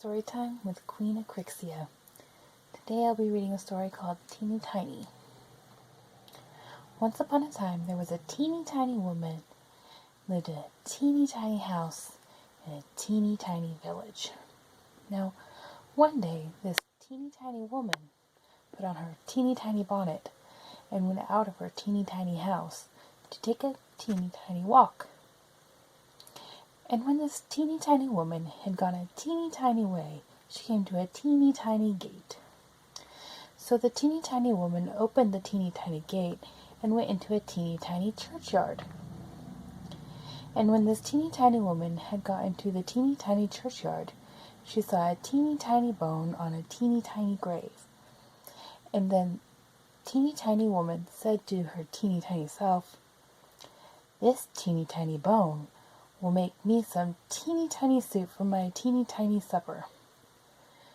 Storytime with Queen Acrixia. Today I'll be reading a story called Teeny Tiny. Once upon a time there was a teeny tiny woman who lived in a teeny tiny house in a teeny tiny village. Now, one day this teeny tiny woman put on her teeny tiny bonnet and went out of her teeny tiny house to take a teeny tiny walk. And when this teeny tiny woman had gone a teeny tiny way, she came to a teeny tiny gate. So the teeny tiny woman opened the teeny tiny gate and went into a teeny tiny churchyard. And when this teeny tiny woman had got into the teeny tiny churchyard, she saw a teeny tiny bone on a teeny tiny grave. And then teeny tiny woman said to her teeny tiny self, "This teeny tiny bone will make me some teeny tiny soup for my teeny tiny supper."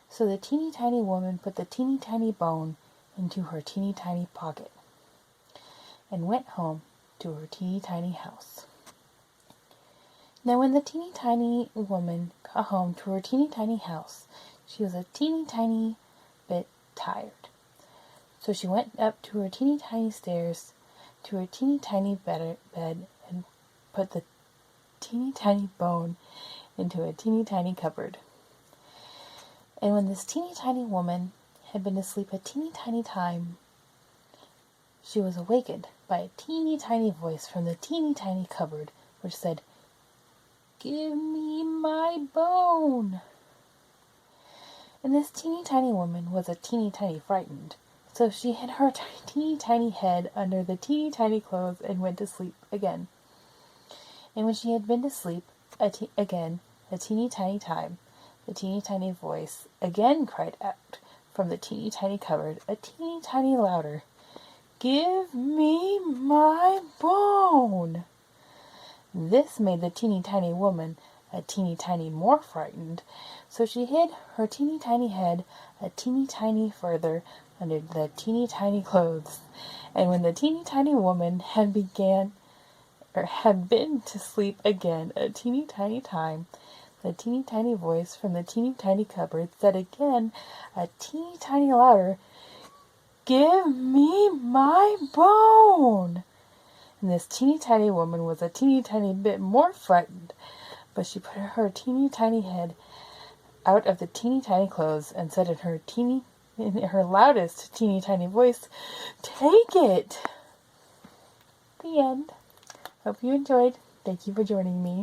So the teeny tiny woman put the teeny tiny bone into her teeny tiny pocket and went home to her teeny tiny house. Now when the teeny tiny woman got home to her teeny tiny house, she was a teeny tiny bit tired. So she went up to her teeny tiny stairs to her teeny tiny bed and put the teeny tiny bone into a teeny tiny cupboard. And when this teeny tiny woman had been asleep a teeny tiny time, she was awakened by a teeny tiny voice from the teeny tiny cupboard, which said, "Give me my bone." And this teeny tiny woman was a teeny tiny frightened, so she hid her teeny tiny head under the teeny tiny clothes and went to sleep again. And when she had been to sleep again a teeny tiny time, the teeny tiny voice again cried out from the teeny tiny cupboard a teeny tiny louder, "Give me my bone." This made the teeny tiny woman a teeny tiny more frightened, so she hid her teeny tiny head a teeny tiny further under the teeny tiny clothes. And when the teeny tiny woman had been to sleep again a teeny tiny time, the teeny tiny voice from the teeny tiny cupboard said again a teeny tiny louder, "Give me my bone." And this teeny tiny woman was a teeny tiny bit more frightened, but she put her teeny tiny head out of the teeny tiny clothes and said in her loudest teeny tiny voice, "Take it." The end. Hope you enjoyed. Thank you for joining me.